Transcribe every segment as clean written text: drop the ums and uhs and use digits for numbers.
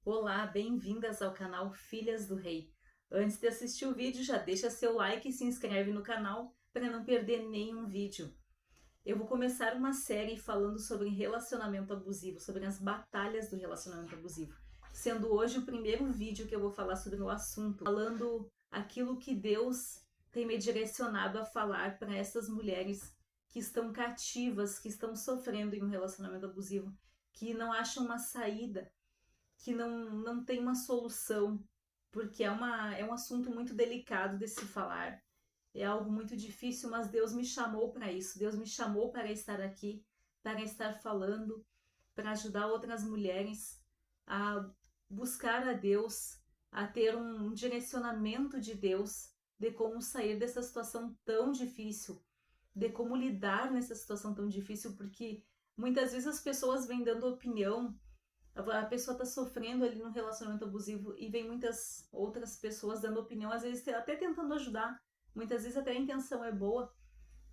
Olá, bem-vindas ao canal Filhas do Rei. Antes de assistir o vídeo, já deixa seu like e se inscreve no canal para não perder nenhum vídeo. Eu vou começar uma série falando sobre relacionamento abusivo, sobre as batalhas do relacionamento abusivo, sendo hoje o primeiro vídeo que eu vou falar sobre o assunto, falando aquilo que Deus tem me direcionado a falar para essas mulheres que estão cativas, que estão sofrendo em um relacionamento abusivo, que não acham uma saída, que não tem uma solução, porque é um assunto muito delicado de se falar, é algo muito difícil, mas Deus me chamou para isso, Deus me chamou para estar aqui, para estar falando, para ajudar outras mulheres a buscar a Deus, a ter um direcionamento de Deus, de como sair dessa situação tão difícil, de como lidar nessa situação tão difícil, porque muitas vezes as pessoas vêm dando opinião. A pessoa está sofrendo ali num relacionamento abusivo e vem muitas outras pessoas dando opinião, às vezes até tentando ajudar, muitas vezes até a intenção é boa,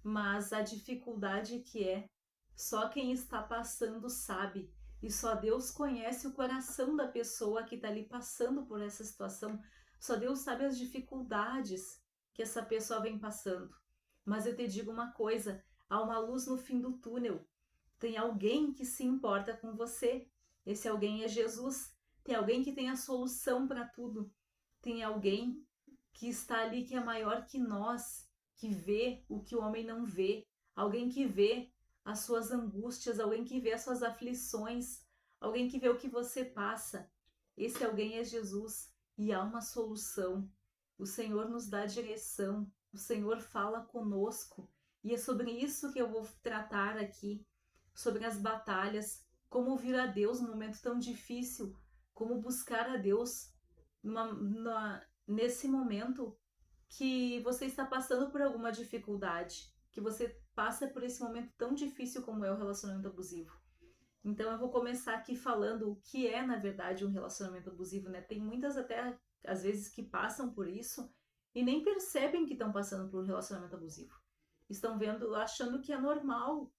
mas a dificuldade que é, só quem está passando sabe, e só Deus conhece o coração da pessoa que está ali passando por essa situação, só Deus sabe as dificuldades que essa pessoa vem passando. Mas eu te digo uma coisa, há uma luz no fim do túnel, tem alguém que se importa com você. Esse alguém é Jesus. Tem alguém que tem a solução para tudo. Tem alguém que está ali que é maior que nós, que vê o que o homem não vê. Alguém que vê as suas angústias, alguém que vê as suas aflições, alguém que vê o que você passa. Esse alguém é Jesus e há uma solução. O Senhor nos dá direção, o Senhor fala conosco. E é sobre isso que eu vou tratar aqui, sobre as batalhas, como ouvir a Deus num momento tão difícil, como buscar a Deus nesse momento que você está passando por alguma dificuldade, que você passa por esse momento tão difícil como é o relacionamento abusivo. Então eu vou começar aqui falando o que é, na verdade, um relacionamento abusivo, né? Tem muitas até, às vezes, que passam por isso e nem percebem que estão passando por um relacionamento abusivo. Estão vendo, achando que é normal,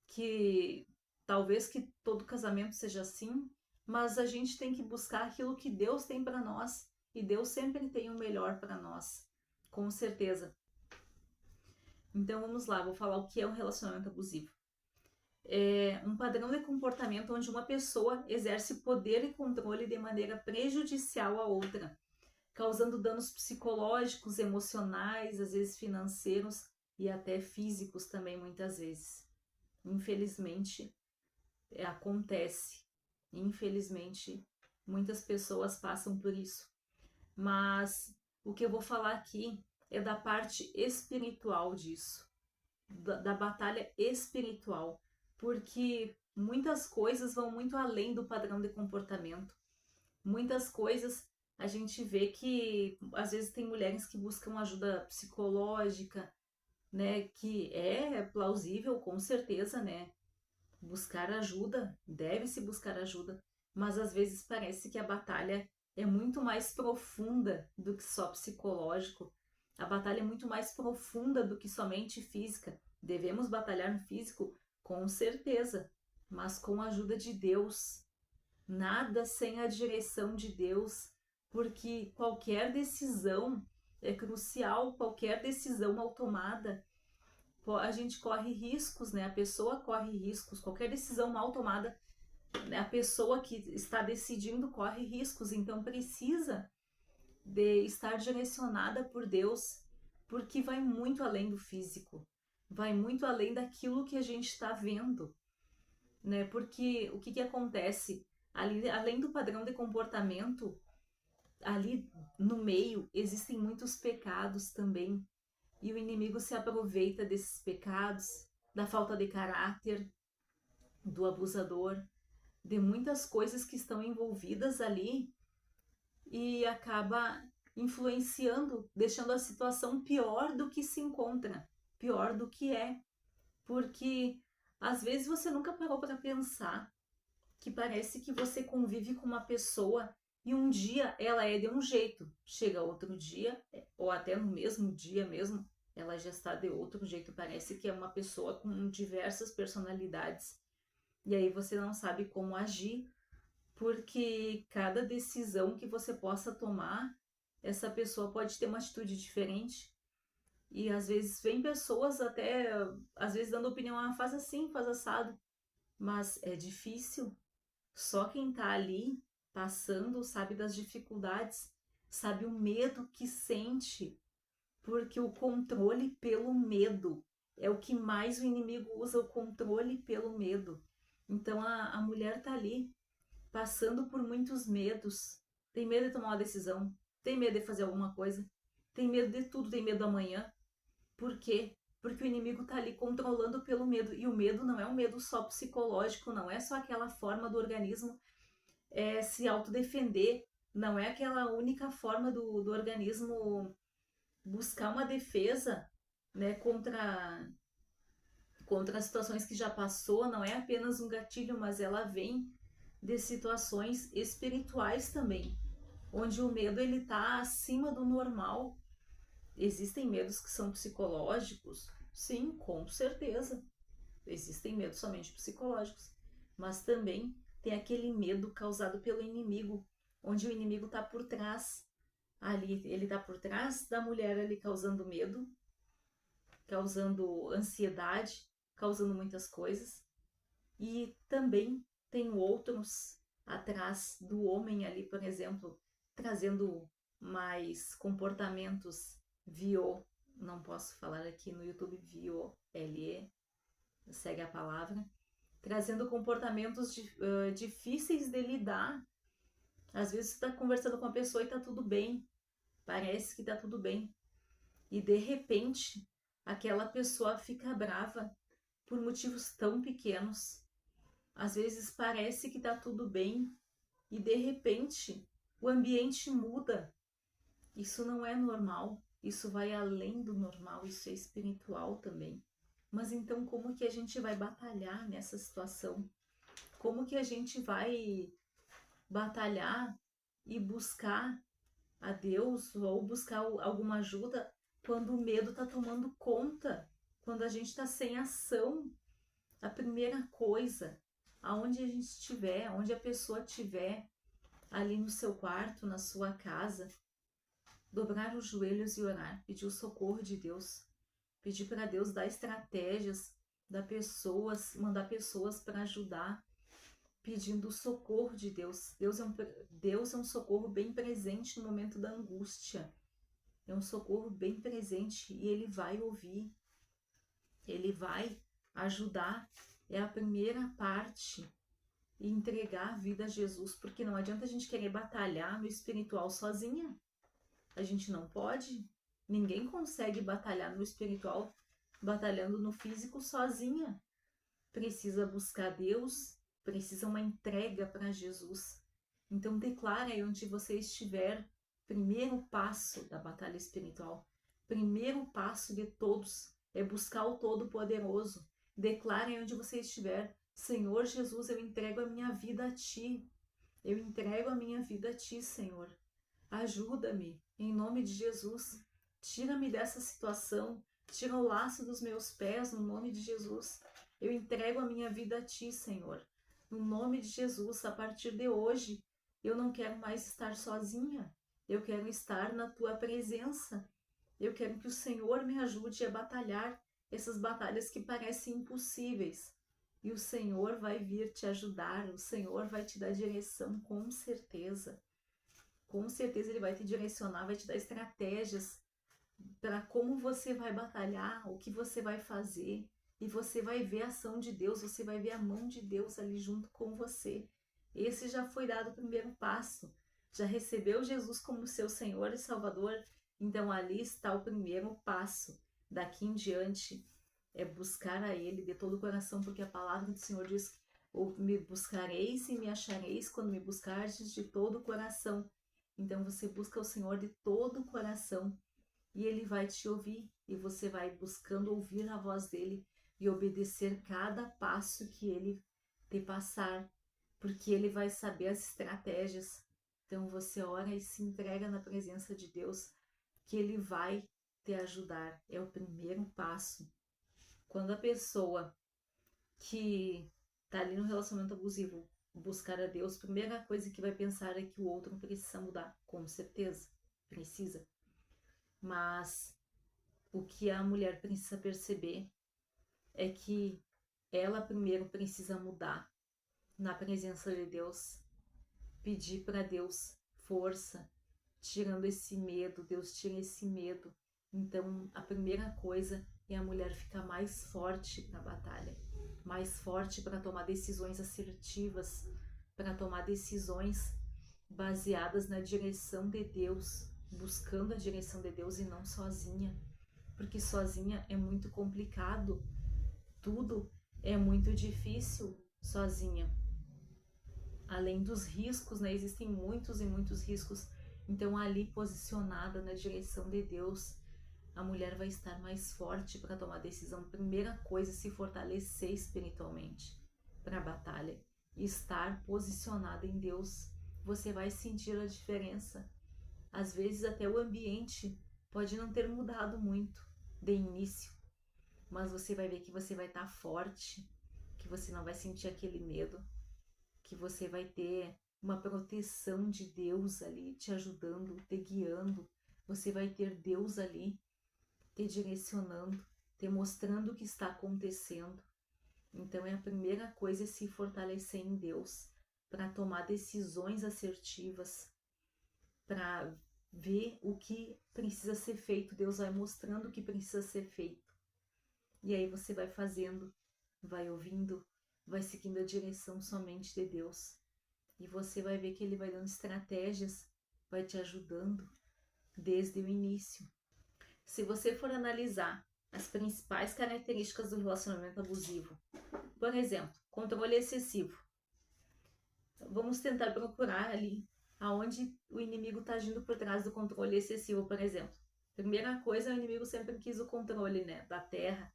que talvez que todo casamento seja assim, mas a gente tem que buscar aquilo que Deus tem para nós, e Deus sempre tem o melhor para nós, com certeza. Então vamos lá, vou falar o que é um relacionamento abusivo. É um padrão de comportamento onde uma pessoa exerce poder e controle de maneira prejudicial à outra, causando danos psicológicos, emocionais, às vezes financeiros e até físicos também, muitas vezes. Infelizmente, acontece. Infelizmente, muitas pessoas passam por isso. Mas o que eu vou falar aqui é da parte espiritual disso, da batalha espiritual, porque muitas coisas vão muito além do padrão de comportamento. Muitas coisas a gente vê que às vezes tem mulheres que buscam ajuda psicológica, né, que é plausível, com certeza, né? Buscar ajuda, deve-se buscar ajuda, mas às vezes parece que a batalha é muito mais profunda do que só psicológico. A batalha é muito mais profunda do que somente física. Devemos batalhar no físico, com certeza, mas com a ajuda de Deus. Nada sem a direção de Deus, porque qualquer decisão é crucial, qualquer decisão mal tomada a gente corre riscos, né? A pessoa corre riscos, qualquer decisão mal tomada, né? A pessoa que está decidindo corre riscos, então precisa de estar direcionada por Deus, porque vai muito além do físico, vai muito além daquilo que a gente está vendo, né? Porque o que acontece? Ali, além do padrão de comportamento, ali no meio existem muitos pecados também, e o inimigo se aproveita desses pecados, da falta de caráter, do abusador, de muitas coisas que estão envolvidas ali e acaba influenciando, deixando a situação pior do que se encontra, pior do que é. Porque às vezes você nunca parou para pensar que parece que você convive com uma pessoa e um dia ela é de um jeito, chega outro dia, ou até no mesmo dia mesmo, ela já está de outro jeito, parece que é uma pessoa com diversas personalidades. E aí você não sabe como agir, porque cada decisão que você possa tomar, essa pessoa pode ter uma atitude diferente. E às vezes vem pessoas até, às vezes dando opinião, faz assim, faz assado. Mas é difícil. Só quem tá ali passando sabe das dificuldades, sabe o medo que sente, porque o controle pelo medo é o que mais o inimigo usa, o controle pelo medo. Então a mulher tá ali passando por muitos medos, tem medo de tomar uma decisão, tem medo de fazer alguma coisa, tem medo de tudo, tem medo do amanhã. Por quê? Porque o inimigo está ali controlando pelo medo. E o medo não é um medo só psicológico, não é só aquela forma do organismo se autodefender, não é aquela única forma do organismo buscar uma defesa, né, contra as situações que já passou, não é apenas um gatilho, mas ela vem de situações espirituais também, onde o medo ele está acima do normal. Existem medos que são psicológicos? Sim, com certeza. Existem medos somente psicológicos. Mas também tem aquele medo causado pelo inimigo, onde o inimigo está por trás. Ali, ele está por trás da mulher ali causando medo, causando ansiedade, causando muitas coisas. E também tem outros atrás do homem ali, por exemplo, trazendo mais comportamentos não posso falar aqui no YouTube, violê, segue a palavra, trazendo comportamentos difíceis de lidar. Às vezes você está conversando com a pessoa e está tudo bem, parece que está tudo bem, e de repente aquela pessoa fica brava por motivos tão pequenos. Às vezes parece que está tudo bem e de repente o ambiente muda. Isso não é normal. Isso vai além do normal, isso é espiritual também. Mas então como que a gente vai batalhar nessa situação? Como que a gente vai batalhar e buscar a Deus ou buscar alguma ajuda quando o medo está tomando conta? Quando a gente está sem ação? A primeira coisa, aonde a gente estiver, onde a pessoa estiver, ali no seu quarto, na sua casa, dobrar os joelhos e orar, pedir o socorro de Deus, pedir para Deus dar estratégias, mandar pessoas para ajudar, pedindo o socorro de Deus. Deus é um socorro bem presente no momento da angústia. É um socorro bem presente e Ele vai ouvir, Ele vai ajudar. É a primeira parte. E entregar a vida a Jesus, porque não adianta a gente querer batalhar no espiritual sozinha. A gente não pode. Ninguém consegue batalhar no espiritual batalhando no físico sozinha. Precisa buscar Deus, precisa uma entrega para Jesus. Então declara aí onde você estiver, primeiro passo da batalha espiritual, primeiro passo de todos é buscar o Todo-Poderoso. Declara aí onde você estiver, Senhor Jesus, eu entrego a minha vida a Ti. Eu entrego a minha vida a Ti, Senhor. Ajuda-me, em nome de Jesus. Tira-me dessa situação. Tira o laço dos meus pés, no nome de Jesus. Eu entrego a minha vida a Ti, Senhor. No nome de Jesus, a partir de hoje, eu não quero mais estar sozinha. Eu quero estar na Tua presença. Eu quero que o Senhor me ajude a batalhar essas batalhas que parecem impossíveis. E o Senhor vai vir te ajudar, o Senhor vai te dar direção, com certeza. Com certeza Ele vai te direcionar, vai te dar estratégias para como você vai batalhar, o que você vai fazer. E você vai ver a ação de Deus, você vai ver a mão de Deus ali junto com você. Esse já foi dado o primeiro passo. Já recebeu Jesus como seu Senhor e Salvador? Então ali está o primeiro passo. Daqui em diante é buscar a Ele de todo o coração, porque a palavra do Senhor diz: ou me buscareis e me achareis quando me buscardes de todo o coração. Então você busca o Senhor de todo o coração e Ele vai te ouvir, e você vai buscando ouvir a voz dEle e obedecer cada passo que Ele te passar, porque Ele vai saber as estratégias. Então você ora e se entrega na presença de Deus, que Ele vai te ajudar. É o primeiro passo. Quando a pessoa que está ali no relacionamento abusivo buscar a Deus, a primeira coisa que vai pensar é que o outro precisa mudar, com certeza, precisa. Mas o que a mulher precisa perceber é que ela primeiro precisa mudar na presença de Deus, pedir para Deus força, tirando esse medo, Deus tira esse medo. Então, a primeira coisa é a mulher ficar mais forte para a batalha, mais forte para tomar decisões assertivas, para tomar decisões baseadas na direção de Deus, buscando a direção de Deus e não sozinha, porque sozinha é muito complicado, tudo é muito difícil sozinha. Além dos riscos, né, existem muitos e muitos riscos. Então, ali posicionada na direção de Deus, a mulher vai estar mais forte para tomar decisão. Primeira coisa, se fortalecer espiritualmente para a batalha. Estar posicionada em Deus, você vai sentir a diferença. Às vezes até o ambiente pode não ter mudado muito de início, mas você vai ver que você vai estar forte, que você não vai sentir aquele medo, que você vai ter uma proteção de Deus ali te ajudando, te guiando. Você vai ter Deus ali te direcionando, te mostrando o que está acontecendo. Então, é a primeira coisa é se fortalecer em Deus para tomar decisões assertivas, para ver o que precisa ser feito. Deus vai mostrando o que precisa ser feito. E aí você vai fazendo, vai ouvindo, vai seguindo a direção somente de Deus. E você vai ver que Ele vai dando estratégias, vai te ajudando desde o início. Se você for analisar as principais características do relacionamento abusivo, por exemplo, controle excessivo. Vamos tentar procurar ali aonde o inimigo está agindo por trás do controle excessivo, por exemplo. Primeira coisa, o inimigo sempre quis o controle, né, da terra,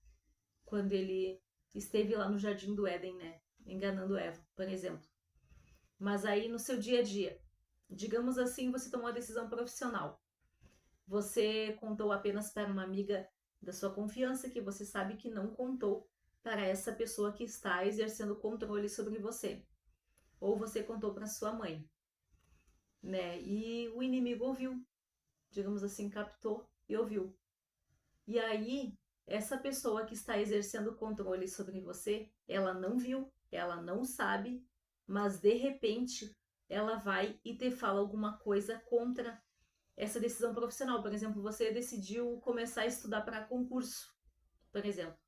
quando ele esteve lá no Jardim do Éden, né, enganando Eva, por exemplo. Mas aí no seu dia a dia, digamos assim, você tomou uma decisão profissional. Você contou apenas para uma amiga da sua confiança que você sabe que não contou para essa pessoa que está exercendo controle sobre você. Ou você contou para sua mãe, né? E o inimigo ouviu, digamos assim, captou e ouviu. E aí, essa pessoa que está exercendo controle sobre você, ela não viu, ela não sabe, mas de repente ela vai e te fala alguma coisa contra essa decisão profissional. Por exemplo, você decidiu começar a estudar para concurso, por exemplo,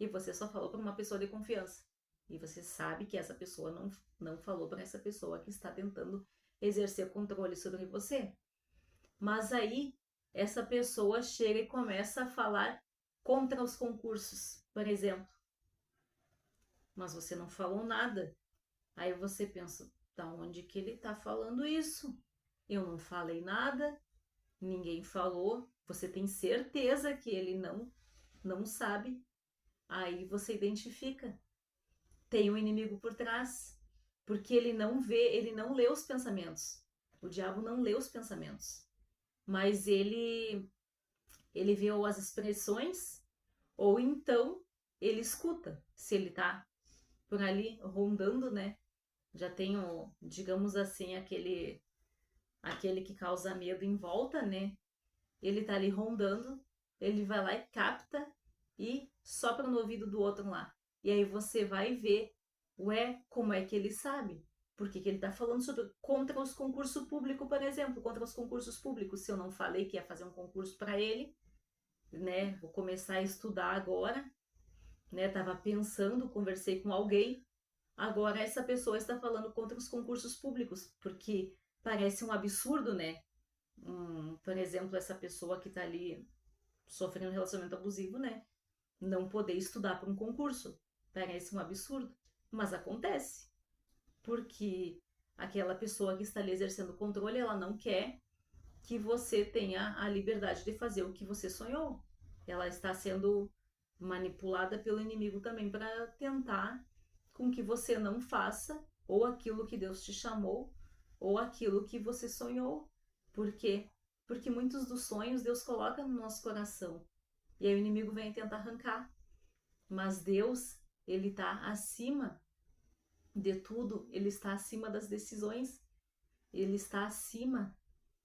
e você só falou para uma pessoa de confiança. E você sabe que essa pessoa não falou para essa pessoa que está tentando exercer controle sobre você. Mas aí, essa pessoa chega e começa a falar contra os concursos, por exemplo. Mas você não falou nada. Aí você pensa, da onde que ele está falando isso? Eu não falei nada, ninguém falou. Você tem certeza que ele não sabe. Aí você identifica. Tem um inimigo por trás. Porque ele não vê, ele não lê os pensamentos. O diabo não lê os pensamentos. Mas ele vê ou as expressões, ou então ele escuta. Se ele tá por ali rondando, né? Já tem, digamos assim, aquele que causa medo em volta, né? Ele tá ali rondando, ele vai lá e capta e sopra no ouvido do outro lá. E aí você vai ver, ué, como é que ele sabe? Por que ele tá falando contra os concursos públicos, por exemplo, contra os concursos públicos. Se eu não falei que ia fazer um concurso para ele, né? Vou começar a estudar agora, né? Tava pensando, conversei com alguém. Agora essa pessoa está falando contra os concursos públicos, porque parece um absurdo, né? Por exemplo, essa pessoa que está ali sofrendo relacionamento abusivo, né? Não poder estudar para um concurso. Parece um absurdo, mas acontece. Porque aquela pessoa que está ali exercendo controle, ela não quer que você tenha a liberdade de fazer o que você sonhou. Ela está sendo manipulada pelo inimigo também para tentar com que você não faça ou aquilo que Deus te chamou ou aquilo que você sonhou. Por quê? Porque muitos dos sonhos Deus coloca no nosso coração. E aí o inimigo vem tentar arrancar. Mas Deus, ele está acima de tudo, ele está acima das decisões, ele está acima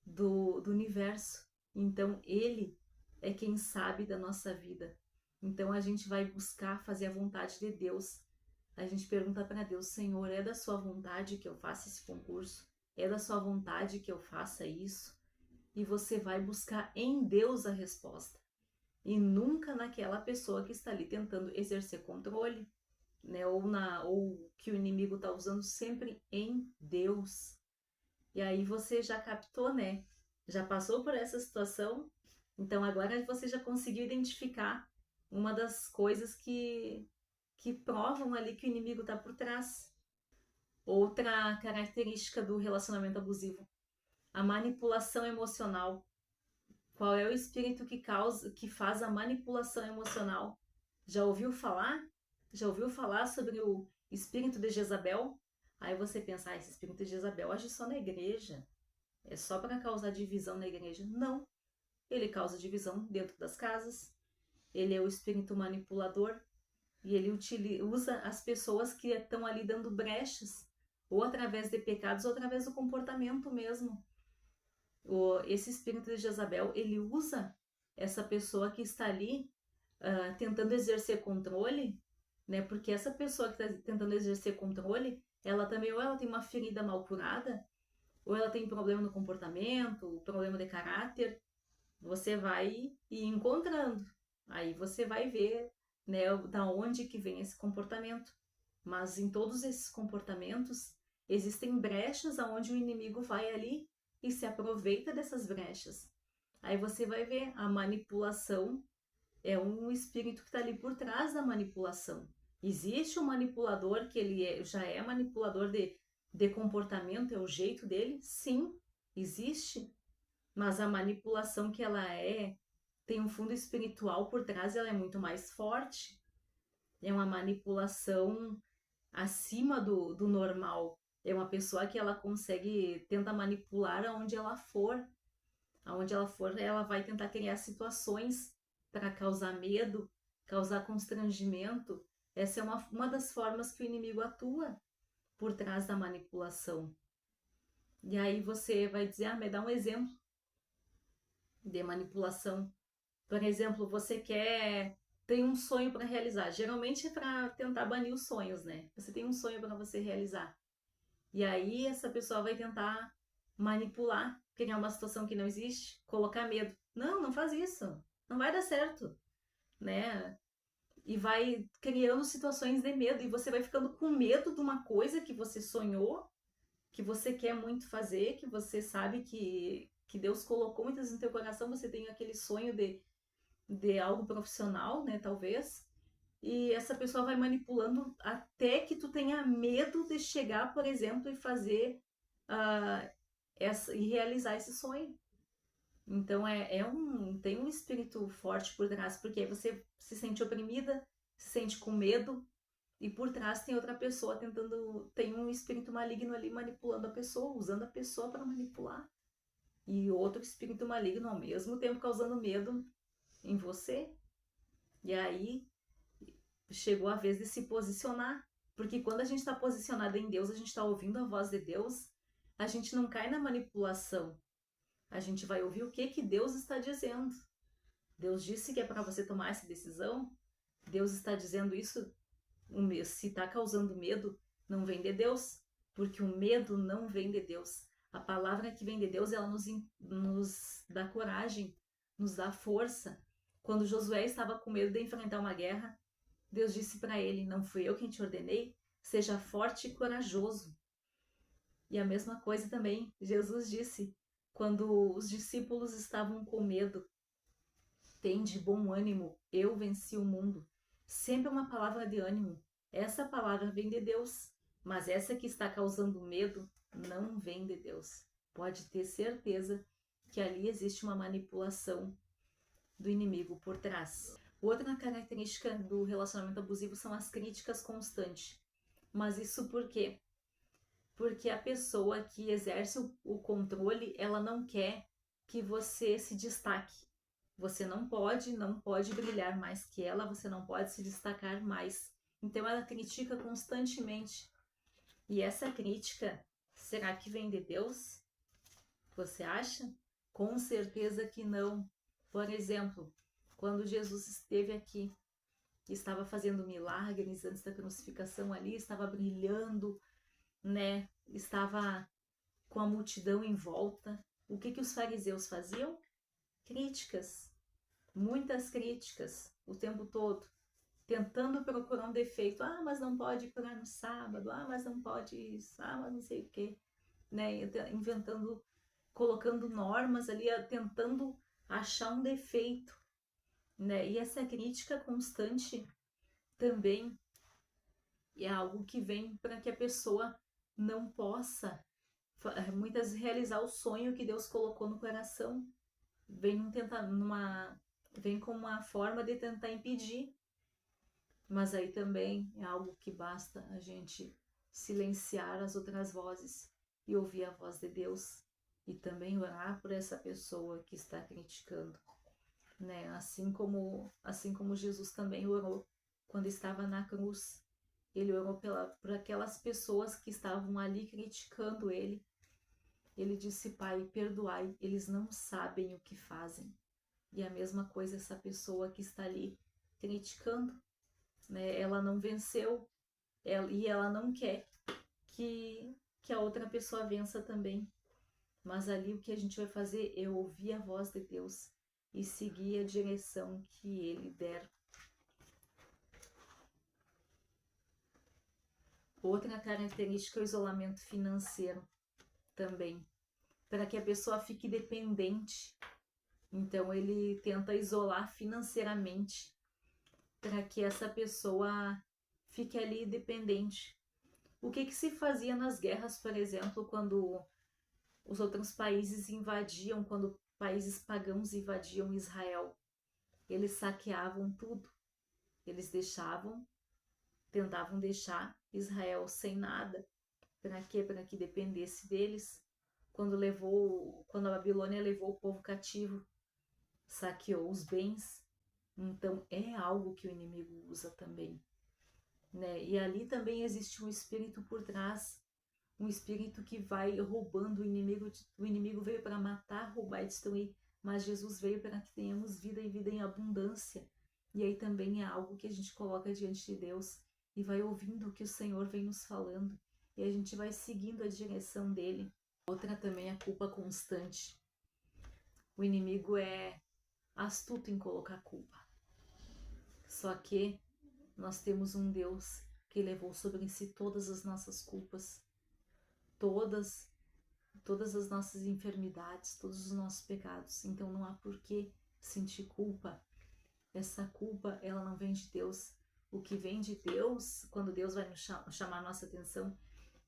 do universo. Então, ele é quem sabe da nossa vida. Então, a gente vai buscar fazer a vontade de Deus. A gente pergunta para Deus: Senhor, é da sua vontade que eu faça esse concurso? É da sua vontade que eu faça isso? E você vai buscar em Deus a resposta. E nunca naquela pessoa que está ali tentando exercer controle, né? Ou que o inimigo está usando, sempre em Deus. E aí você já captou, né? Já passou por essa situação, então agora você já conseguiu identificar uma das coisas que provam ali que o inimigo está por trás. Outra característica do relacionamento abusivo, a manipulação emocional. Qual é o espírito que faz a manipulação emocional? Já ouviu falar? Já ouviu falar sobre o espírito de Jezabel? Aí você pensa, esse espírito de Jezabel age só na igreja. É só para causar divisão na igreja. Não. Ele causa divisão dentro das casas. Ele é o espírito manipulador. E ele usa as pessoas que estão ali dando brechas. Ou através de pecados, ou através do comportamento mesmo. Esse espírito de Jezabel, ele usa essa pessoa que está ali tentando exercer controle, né? Porque essa pessoa que está tentando exercer controle, ela também, ou ela tem uma ferida mal curada, ou ela tem problema no comportamento, problema de caráter. Você vai ir encontrando. Aí você vai ver, né, da onde que vem esse comportamento. Mas em todos esses comportamentos, existem brechas aonde o inimigo vai ali e se aproveita dessas brechas. Aí você vai ver, a manipulação é um espírito que está ali por trás da manipulação. Existe um manipulador que já é manipulador de comportamento, é o jeito dele? Sim, existe. Mas a manipulação que ela tem um fundo espiritual por trás, ela é muito mais forte. É uma manipulação acima do normal. É uma pessoa que ela consegue, tenta manipular aonde ela for. Aonde ela for, ela vai tentar criar situações para causar medo, causar constrangimento. Essa é uma das formas que o inimigo atua por trás da manipulação. E aí você vai dizer, me dá um exemplo de manipulação. Por exemplo, você tem um sonho para realizar. Geralmente é para tentar banir os sonhos, né? Você tem um sonho para você realizar. E aí essa pessoa vai tentar manipular, criar uma situação que não existe, colocar medo. Não, não faz isso. Não vai dar certo, né? E vai criando situações de medo e você vai ficando com medo de uma coisa que você sonhou, que você quer muito fazer, que você sabe que Deus colocou muitas no teu coração, você tem aquele sonho de algo profissional, né, talvez. E essa pessoa vai manipulando até que tu tenha medo de chegar, por exemplo, e fazer e realizar esse sonho. Então tem um espírito forte por trás, porque aí você se sente oprimida, se sente com medo, e por trás tem outra pessoa tem um espírito maligno ali manipulando a pessoa, usando a pessoa para manipular. E outro espírito maligno ao mesmo tempo causando medo em você. E aí chegou a vez de se posicionar. Porque quando a gente está posicionado em Deus, a gente está ouvindo a voz de Deus, a gente não cai na manipulação. A gente vai ouvir o que Deus está dizendo. Deus disse que é para você tomar essa decisão. Deus está dizendo isso. Se está causando medo, não vem de Deus. Porque o medo não vem de Deus. A palavra que vem de Deus, ela nos dá coragem, nos dá força. Quando Josué estava com medo de enfrentar uma guerra, Deus disse para ele, não fui eu quem te ordenei? Seja forte e corajoso. E a mesma coisa também, Jesus disse, quando os discípulos estavam com medo, tende bom ânimo, eu venci o mundo. Sempre uma palavra de ânimo. Essa palavra vem de Deus, mas essa que está causando medo não vem de Deus. Pode ter certeza que ali existe uma manipulação do inimigo por trás. Outra característica do relacionamento abusivo são as críticas constantes. Mas isso por quê? Porque a pessoa que exerce o controle, ela não quer que você se destaque. Você não pode brilhar mais que ela, você não pode se destacar mais. Então ela critica constantemente. E essa crítica, será que vem de Deus? Você acha? Com certeza que não. Por exemplo, quando Jesus esteve aqui, estava fazendo milagres antes da crucificação ali, estava brilhando, né? Estava com a multidão em volta. O que os fariseus faziam? Críticas, muitas críticas o tempo todo, tentando procurar um defeito. Ah, mas não pode curar no sábado. Ah, mas não pode isso. Ah, mas não sei o quê, né? Inventando, colocando normas ali, tentando achar um defeito, né? E essa crítica constante também é algo que vem para que a pessoa não possa muitas vezes realizar o sonho que Deus colocou no coração. Vem como uma forma de tentar impedir. Mas aí também é algo que basta a gente silenciar as outras vozes e ouvir a voz de Deus e também orar por essa pessoa que está criticando, né? Assim como Jesus também orou quando estava na cruz. Ele orou por aquelas pessoas que estavam ali criticando ele. Ele disse: Pai, perdoai, eles não sabem o que fazem. E a mesma coisa essa pessoa que está ali criticando, né? Ela não venceu e ela não quer que a outra pessoa vença também. Mas ali o que a gente vai fazer é ouvir a voz de Deus e seguir a direção que Ele der. Outra característica é o isolamento financeiro também, para que a pessoa fique dependente. Então ele tenta isolar financeiramente para que essa pessoa fique ali dependente. O que se fazia nas guerras, por exemplo, quando os outros países invadiam, quando países pagãos invadiam Israel? Eles saqueavam tudo. Eles tentavam deixar Israel sem nada. Para quê? Para que dependesse deles. Quando a Babilônia levou o povo cativo, saqueou os bens. Então é algo que o inimigo usa também, né? E ali também existe um espírito por trás, um espírito que vai roubando. O inimigo veio para matar, roubar e destruir, mas Jesus veio para que tenhamos vida e vida em abundância. E aí também é algo que a gente coloca diante de Deus e vai ouvindo o que o Senhor vem nos falando, e a gente vai seguindo a direção dele. Outra também é a culpa constante. O inimigo é astuto em colocar culpa. Só que nós temos um Deus que levou sobre si todas as nossas culpas, todas as nossas enfermidades, todos os nossos pecados. Então não há por que sentir culpa. Essa culpa, ela não vem de Deus. O que vem de Deus, quando Deus vai nos chamar a nossa atenção,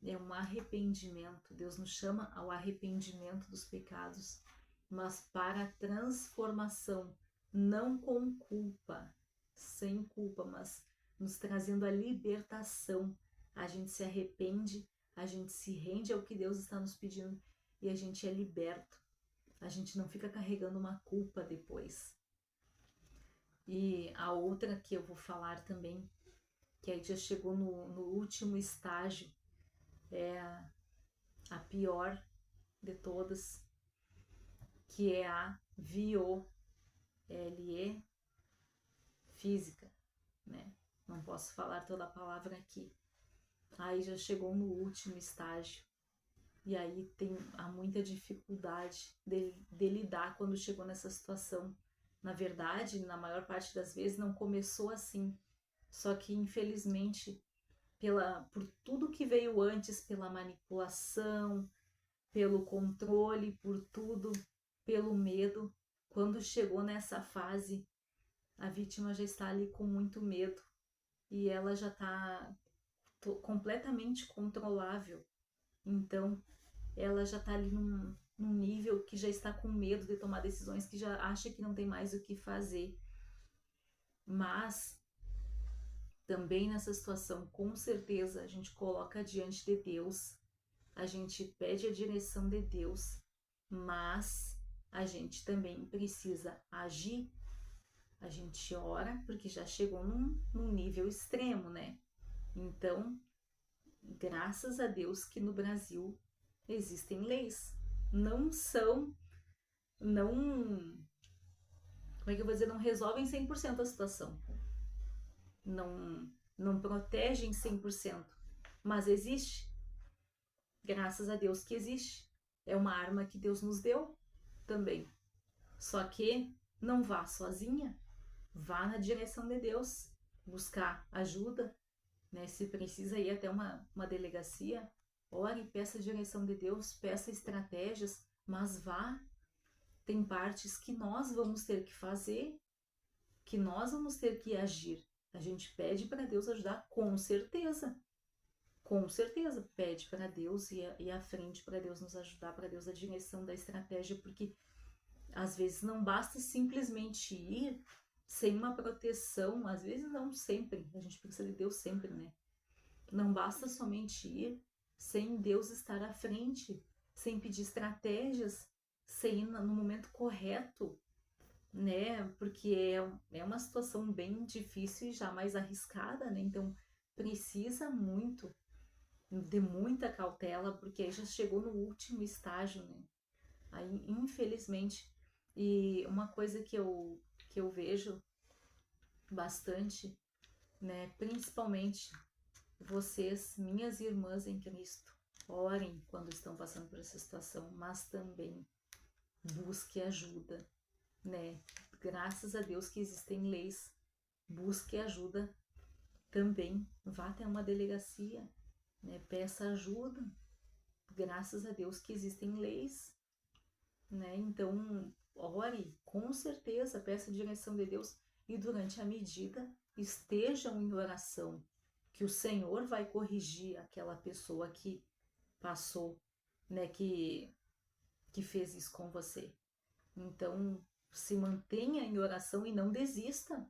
é um arrependimento. Deus nos chama ao arrependimento dos pecados, mas para a transformação, não com culpa, sem culpa, mas nos trazendo a libertação. A gente se arrepende, a gente se rende ao que Deus está nos pedindo e a gente é liberto. A gente não fica carregando uma culpa depois. E a outra que eu vou falar também, que aí já chegou no último estágio, é a pior de todas, que é a violência física, né? Não posso falar toda a palavra aqui. Aí já chegou no último estágio. E aí há muita dificuldade de lidar quando chegou nessa situação. Na verdade, na maior parte das vezes não começou assim. Só que infelizmente, por tudo que veio antes, pela manipulação, pelo controle, por tudo, pelo medo, quando chegou nessa fase, a vítima já está ali com muito medo e ela já está completamente controlável. Então, ela já está ali num nível que já está com medo de tomar decisões, que já acha que não tem mais o que fazer. Mas, também nessa situação, com certeza, a gente coloca diante de Deus, a gente pede a direção de Deus, mas a gente também precisa agir. A gente ora, porque já chegou num nível extremo, né? Então, Graças a Deus que no Brasil existem leis. Não são, não, como é que eu vou dizer, não resolvem 100% a situação. Não protegem 100%, mas existe. Graças a Deus que existe. É uma arma que Deus nos deu também. Só que não vá sozinha. Vá na direção de Deus, buscar ajuda, né? Se precisa ir até uma delegacia, ore, peça a direção de Deus, peça estratégias, mas vá. Tem partes que nós vamos ter que fazer, que nós vamos ter que agir. A gente pede para Deus ajudar, com certeza. Com certeza, pede para Deus e à frente para Deus nos ajudar, para Deus a direção da estratégia, porque às vezes não basta simplesmente ir sem uma proteção, às vezes não sempre, a gente precisa de Deus sempre, né? Não basta somente ir sem Deus estar à frente, sem pedir estratégias, sem ir no momento correto, né? Porque é uma situação bem difícil e já mais arriscada, né? Então precisa muito de muita cautela, porque aí já chegou no último estágio, né? Aí, infelizmente, e uma coisa que eu vejo bastante, né? Principalmente vocês, minhas irmãs em Cristo, orem quando estão passando por essa situação, mas também busque ajuda, né? Graças a Deus que existem leis, busque ajuda também, vá até uma delegacia, né? Peça ajuda, graças a Deus que existem leis, né? Então, ore, com certeza, peça a direção de Deus e durante a medida estejam em oração, que o Senhor vai corrigir aquela pessoa que passou, né? Que fez isso com você. Então, se mantenha em oração e não desista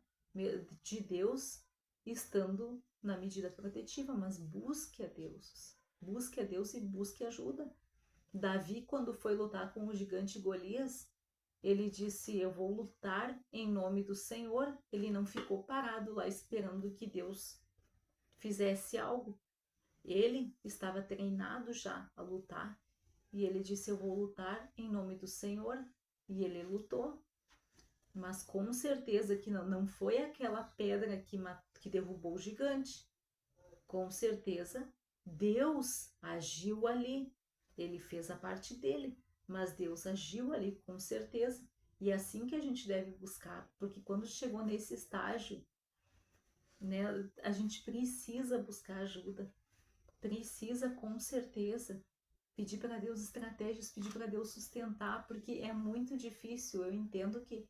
de Deus estando na medida protetiva, mas busque a Deus. Busque a Deus e busque ajuda. Davi, quando foi lutar com o gigante Golias, ele disse: eu vou lutar em nome do Senhor. Ele não ficou parado lá esperando que Deus fizesse algo. Ele estava treinado já a lutar. E ele disse: eu vou lutar em nome do Senhor. E ele lutou. Mas com certeza que não foi aquela pedra que derrubou o gigante. Com certeza, Deus agiu ali. Ele fez a parte dele, mas Deus agiu ali, com certeza. E é assim que a gente deve buscar, porque quando chegou nesse estágio, né, a gente precisa buscar ajuda. Precisa, com certeza, pedir para Deus estratégias, pedir para Deus sustentar, porque é muito difícil. Eu entendo que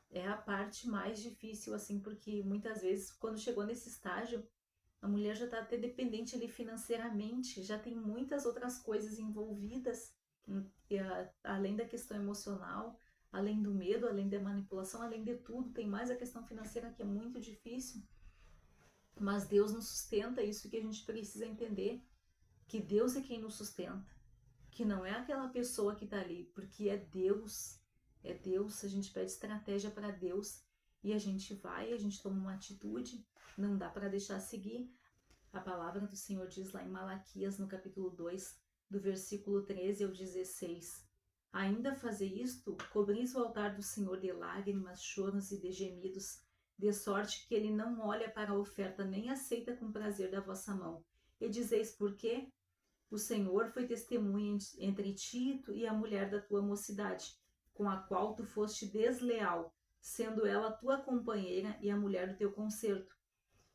é a parte mais difícil, assim, porque muitas vezes, quando chegou nesse estágio, a mulher já está até dependente ali financeiramente, já tem muitas outras coisas envolvidas, além da questão emocional, além do medo, além da manipulação, além de tudo, tem mais a questão financeira que é muito difícil. Mas Deus nos sustenta, isso que a gente precisa entender, que Deus é quem nos sustenta, que não é aquela pessoa que está ali, porque é Deus, a gente pede estratégia para Deus e a gente vai, a gente toma uma atitude, não dá para deixar seguir. A palavra do Senhor diz lá em Malaquias, no capítulo 2, do versículo 13 ao 16: ainda fazer isto, cobris o altar do Senhor de lágrimas, choros e de gemidos, de sorte que ele não olha para a oferta nem aceita com prazer da vossa mão. E dizeis por quê? O Senhor foi testemunha entre ti e a mulher da tua mocidade, com a qual tu foste desleal, sendo ela tua companheira e a mulher do teu concerto.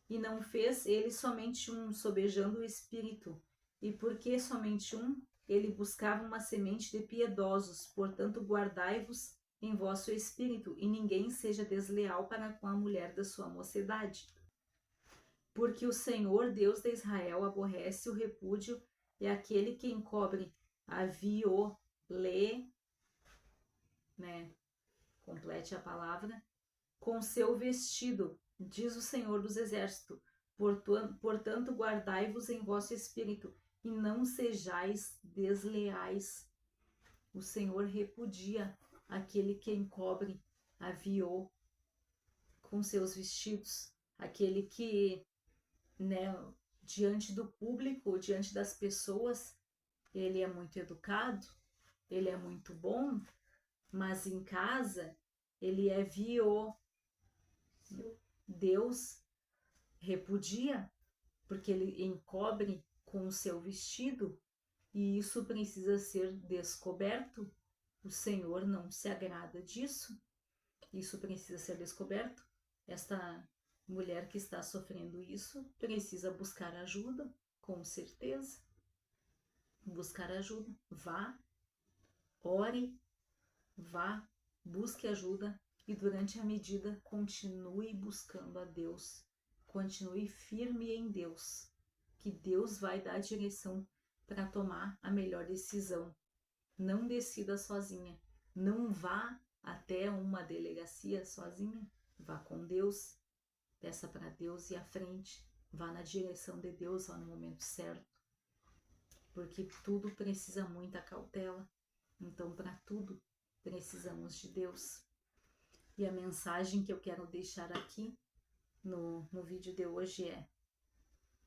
E não fez ele somente um, sobejando o espírito. E porque somente um, ele buscava uma semente de piedosos. Portanto, guardai-vos em vosso espírito, e ninguém seja desleal para com a mulher da sua mocidade. Porque o Senhor, Deus de Israel, aborrece o repúdio, e aquele que encobre a violê, né? Complete a palavra, com seu vestido, diz o Senhor dos Exércitos. Portanto, guardai-vos em vosso espírito, e não sejais desleais. O Senhor repudia aquele que encobre a viô com seus vestidos, aquele que, né, diante do público, diante das pessoas, ele é muito educado, ele é muito bom, mas em casa ele é violento. Deus repudia, porque ele encobre com o seu vestido, e isso precisa ser descoberto. O Senhor não se agrada disso. Isso precisa ser descoberto. Esta mulher que está sofrendo isso precisa buscar ajuda, com certeza. Buscar ajuda. Vá, ore, vá, busque ajuda e durante a medida continue buscando a Deus. Continue firme em Deus, que Deus vai dar a direção para tomar a melhor decisão. Não decida sozinha. Não vá até uma delegacia sozinha. Vá com Deus. Peça para Deus ir à frente. Vá na direção de Deus, vá no momento certo. Porque tudo precisa muita cautela. Então, para tudo, precisamos de Deus. E a mensagem que eu quero deixar aqui no vídeo de hoje é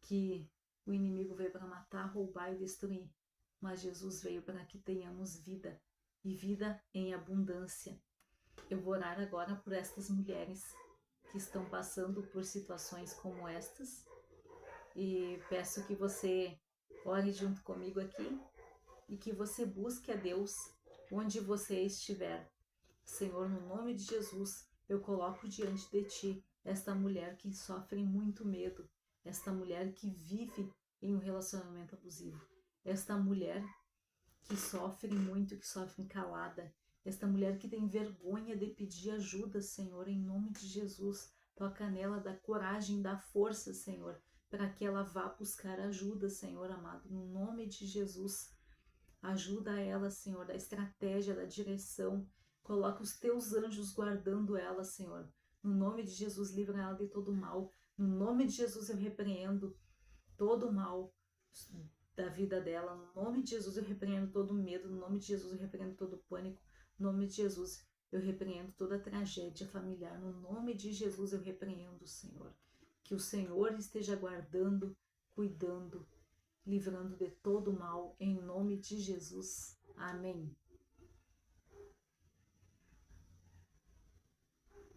que o inimigo veio para matar, roubar e destruir, mas Jesus veio para que tenhamos vida, e vida em abundância. Eu vou orar agora por estas mulheres que estão passando por situações como estas, e peço que você ore junto comigo aqui, e que você busque a Deus onde você estiver. Senhor, no nome de Jesus, eu coloco diante de Ti esta mulher que sofre muito medo, esta mulher que vive em um relacionamento abusivo, esta mulher que sofre muito, que sofre calada, esta mulher que tem vergonha de pedir ajuda, Senhor, em nome de Jesus. Toca nela, dá coragem, dá força, Senhor, para que ela vá buscar ajuda, Senhor amado, no nome de Jesus. Ajuda ela, Senhor, da estratégia, da direção. Coloca os teus anjos guardando ela, Senhor. No nome de Jesus, livra ela de todo mal. No nome de Jesus, eu repreendo todo mal da vida dela. No nome de Jesus, eu repreendo todo medo. No nome de Jesus, eu repreendo todo pânico. No nome de Jesus, eu repreendo toda tragédia familiar. No nome de Jesus, eu repreendo, Senhor. Que o Senhor esteja guardando, cuidando, livrando de todo mal, em nome de Jesus. Amém.